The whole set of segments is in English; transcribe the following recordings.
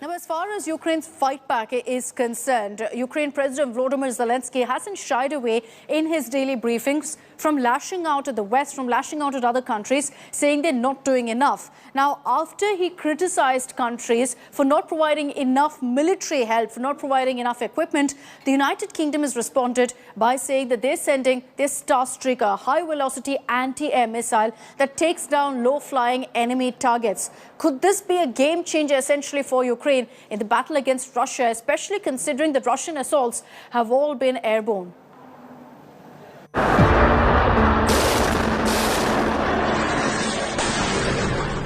Now, as far as Ukraine's fight back is concerned, Ukraine President Volodymyr Zelensky hasn't shied away in his daily briefings from lashing out at the West, from lashing out at other countries, saying they're not doing enough. Now, after he criticized countries for not providing enough military help, for not providing enough equipment, the United Kingdom has responded by saying that they're sending their Starstreak, a high-velocity anti-air missile that takes down low-flying enemy targets. Could this be a game changer essentially for Ukraine in the battle against Russia, especially considering that Russian assaults have all been airborne?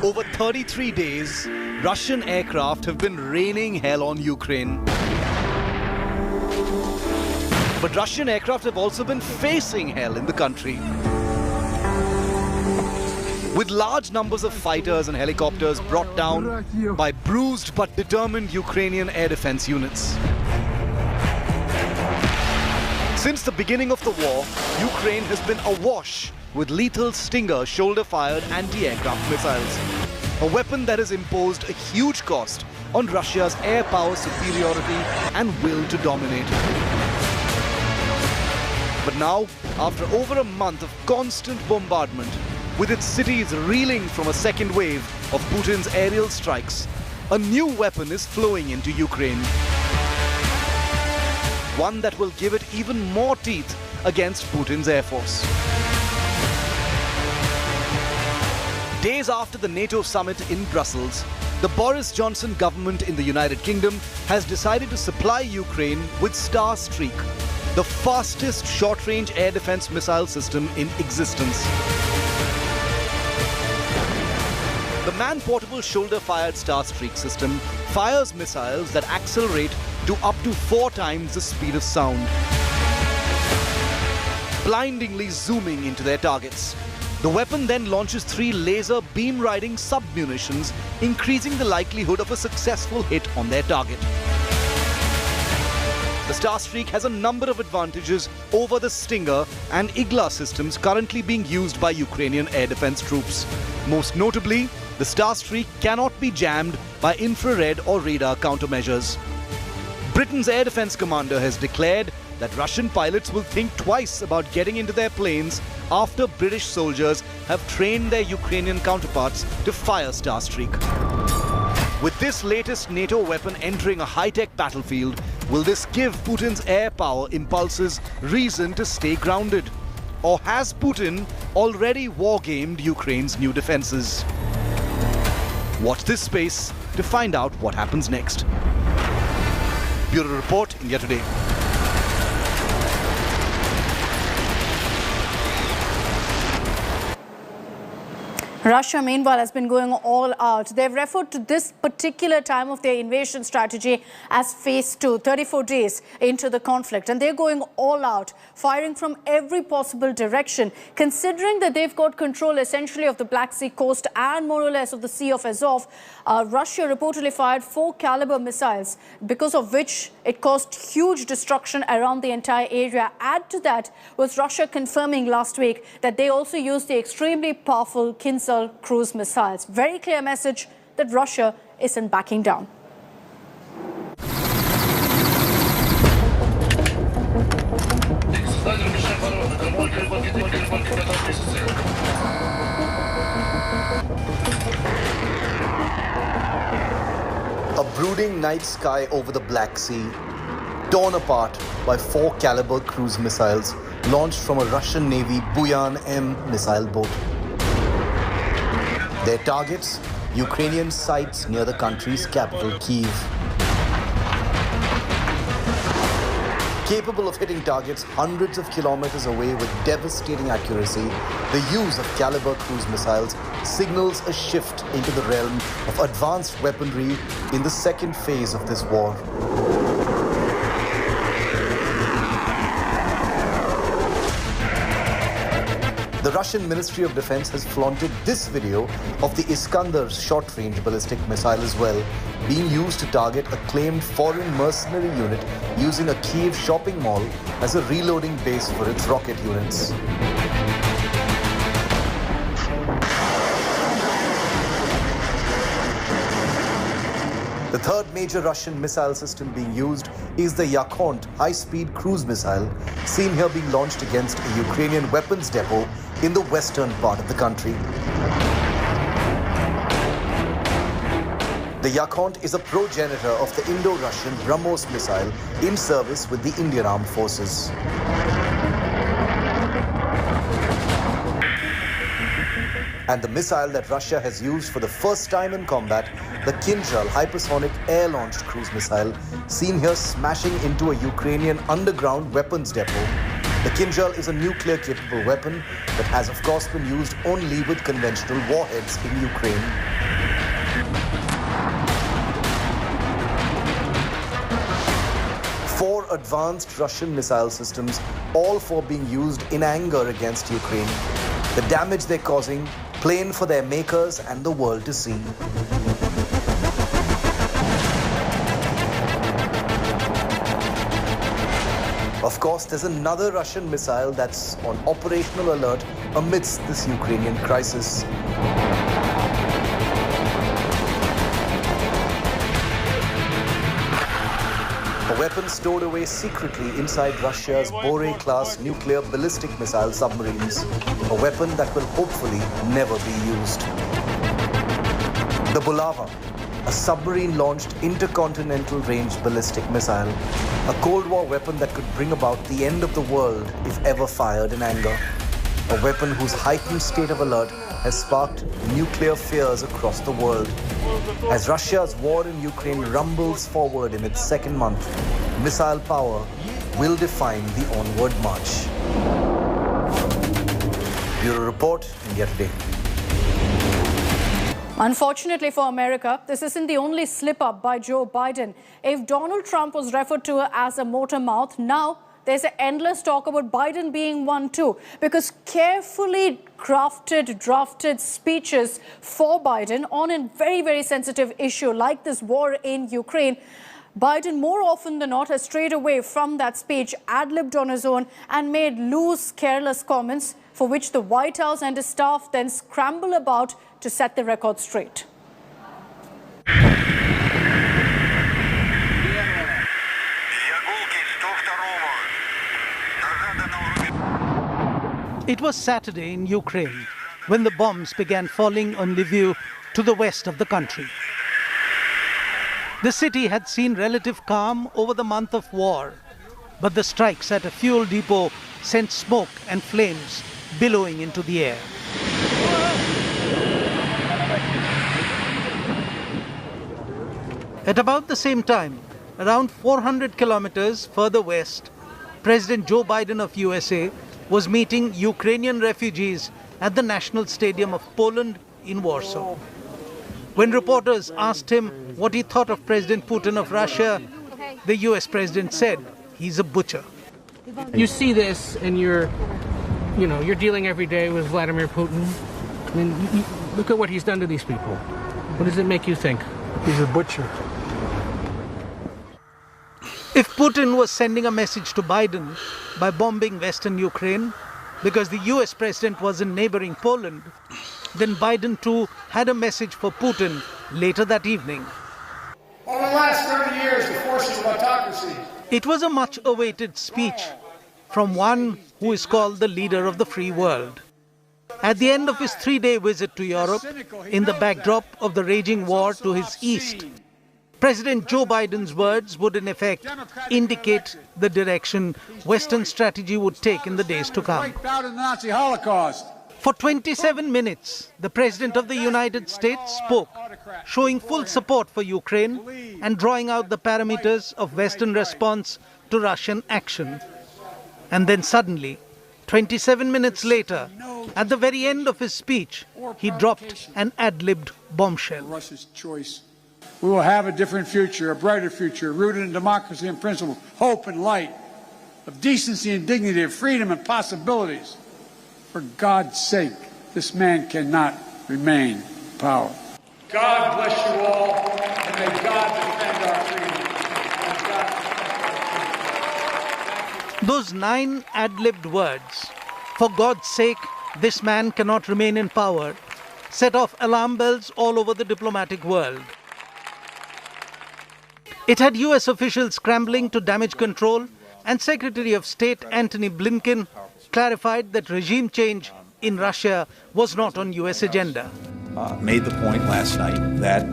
Over 33 days, Russian aircraft have been raining hell on Ukraine. But Russian aircraft have also been facing hell in the country, with large numbers of fighters and helicopters brought down by bruised but determined Ukrainian air defense units. Since the beginning of the war, Ukraine has been awash with lethal Stinger shoulder-fired anti-aircraft missiles, a weapon that has imposed a huge cost on Russia's air power superiority and will to dominate. But now, after over a month of constant bombardment, with its cities reeling from a second wave of Putin's aerial strikes, a new weapon is flowing into Ukraine. One that will give it even more teeth against Putin's air force. Days after the NATO summit in Brussels, the Boris Johnson government in the United Kingdom has decided to supply Ukraine with Starstreak, the fastest short-range air defense missile system in existence. The man-portable shoulder-fired Starstreak system fires missiles that accelerate to up to 4 times the speed of sound, blindingly zooming into their targets. The weapon then launches 3 laser beam-riding sub-munitions, increasing the likelihood of a successful hit on their target. The Starstreak has a number of advantages over the Stinger and Igla systems currently being used by Ukrainian air defense troops. Most notably, the Starstreak cannot be jammed by infrared or radar countermeasures. Britain's air defense commander has declared that Russian pilots will think twice about getting into their planes after British soldiers have trained their Ukrainian counterparts to fire Starstreak. With this latest NATO weapon entering a high-tech battlefield, will this give Putin's air power impulses reason to stay grounded? Or has Putin already war-gamed Ukraine's new defenses? Watch this space to find out what happens next. Bureau Report, India Today. Russia, meanwhile, has been going all out. They've referred to this particular time of their invasion strategy as phase 2, 34 days into the conflict. And they're going all out, firing from every possible direction, considering that they've got control essentially of the Black Sea coast and more or less of the Sea of Azov. Russia reportedly fired 4-caliber missiles, because of which it caused huge destruction around the entire area. Add to that was Russia confirming last week that they also used the extremely powerful Kinzhal cruise missiles. Very clear message that Russia isn't backing down. A brooding night sky over the Black Sea, torn apart by 4-caliber cruise missiles launched from a Russian Navy Buyan M missile boat. Their targets, Ukrainian sites near the country's capital, Kyiv. Capable of hitting targets hundreds of kilometers away with devastating accuracy, the use of caliber cruise missiles signals a shift into the realm of advanced weaponry in the second phase of this war. The Russian Ministry of Defense has flaunted this video of the Iskander short-range ballistic missile as well, being used to target a claimed foreign mercenary unit using a Kyiv shopping mall as a reloading base for its rocket units. The third major Russian missile system being used is the Yakhont high-speed cruise missile, seen here being launched against a Ukrainian weapons depot in the western part of the country. The Yakhont is a progenitor of the Indo-Russian BrahMos missile in service with the Indian Armed Forces. And the missile that Russia has used for the first time in combat, the Kinzhal hypersonic air-launched cruise missile, seen here smashing into a Ukrainian underground weapons depot. The Kinzhal is a nuclear-capable weapon that has of course been used only with conventional warheads in Ukraine. Four advanced Russian missile systems, all four being used in anger against Ukraine. The damage they're causing, plain for their makers and the world to see. Of course, there's another Russian missile that's on operational alert amidst this Ukrainian crisis. A weapon stored away secretly inside Russia's Bore-class nuclear ballistic missile submarines. A weapon that will hopefully never be used. The Bulava, a submarine-launched intercontinental range ballistic missile. A Cold War weapon that could bring about the end of the world if ever fired in anger. A weapon whose heightened state of alert has sparked nuclear fears across the world. As Russia's war in Ukraine rumbles forward in its second month, missile power will define the onward march. Bureau Report, India Today. Unfortunately for America, this isn't the only slip-up by Joe Biden. If Donald Trump was referred to as a motor mouth, now there's an endless talk about Biden being one too, because carefully crafted, drafted speeches for Biden on a very, very sensitive issue like this war in Ukraine, Biden more often than not has strayed away from that speech, ad-libbed on his own and made loose, careless comments for which the White House and his staff then scramble about to set the record straight. It was Saturday in Ukraine when the bombs began falling on Lviv to the west of the country. The city had seen relative calm over the month of war, but the strikes at a fuel depot sent smoke and flames billowing into the air. At about the same time, around 400 kilometers further west, President Joe Biden of USA was meeting Ukrainian refugees at the National Stadium of Poland in Warsaw. When reporters asked him what he thought of President Putin of Russia, the US president said he's a butcher. You see this and you're dealing every day with Vladimir Putin. I mean, look at what he's done to these people. What does it make you think? He's a butcher. If Putin was sending a message to Biden by bombing Western Ukraine because the US president was in neighboring Poland, then Biden too had a message for Putin later that evening. Over the last 30 years, the forces of autocracy. It was a much-awaited speech from one who is called the leader of the free world. At the end of his 3-day visit to Europe, in the backdrop of the raging war to his east, President Joe Biden's words would in effect indicate the direction Western strategy would take in the days to come. For 27 minutes, the President of the United States spoke, showing full support for Ukraine and drawing out the parameters of Western response to Russian action. And then suddenly, 27 minutes later, at the very end of his speech, he dropped an ad-libbed bombshell. Russia's choice. We will have a different future, a brighter future, rooted in democracy and principle, hope and light, of decency and dignity, of freedom and possibilities. For God's sake, this man cannot remain in power. God bless you all, and may God defend our freedom. Those 9 ad-libbed words, "For God's sake, this man cannot remain in power," set off alarm bells all over the diplomatic world. It had US officials scrambling to damage control, and Secretary of State Antony Blinken clarified that regime change in Russia was not on US agenda. Made the point last night that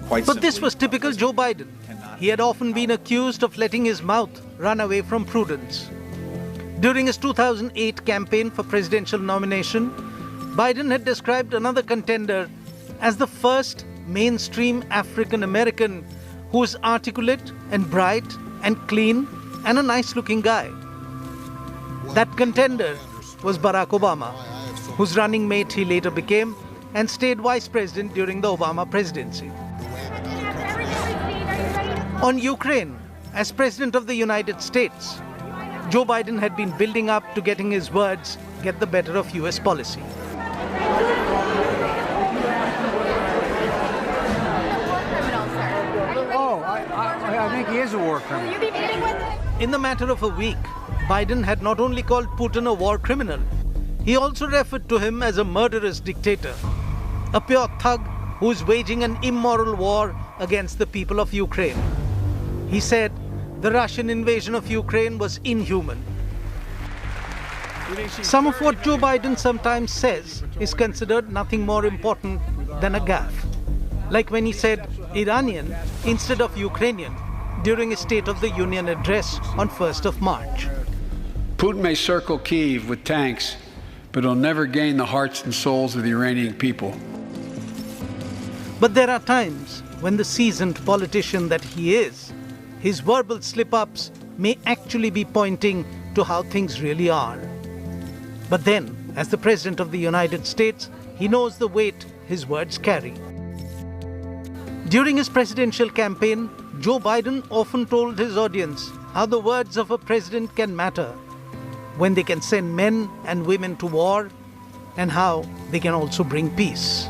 But this was typical Joe Biden. He had often been accused of letting his mouth run away from prudence. During his 2008 campaign for presidential nomination, Biden had described another contender as the first mainstream African American who was articulate and bright and clean and a nice-looking guy. That contender was Barack Obama, whose running mate he later became and stayed vice president during the Obama presidency. On Ukraine, as President of the United States, Joe Biden had been building up to getting his words get the better of US policy. I think he is a war criminal. In the matter of a week, Biden had not only called Putin a war criminal, he also referred to him as a murderous dictator, a pure thug who is waging an immoral war against the people of Ukraine. He said the Russian invasion of Ukraine was inhuman. Some of what Joe Biden sometimes says is considered nothing more important than a gaffe. Like when he said Iranian instead of Ukrainian during his State of the Union address on 1st of March. Putin may circle Kyiv with tanks, but he'll never gain the hearts and souls of the Iranian people. But there are times when the seasoned politician that he is, his verbal slip-ups may actually be pointing to how things really are. But then, as the President of the United States, he knows the weight his words carry. During his presidential campaign, Joe Biden often told his audience how the words of a president can matter when they can send men and women to war, and how they can also bring peace.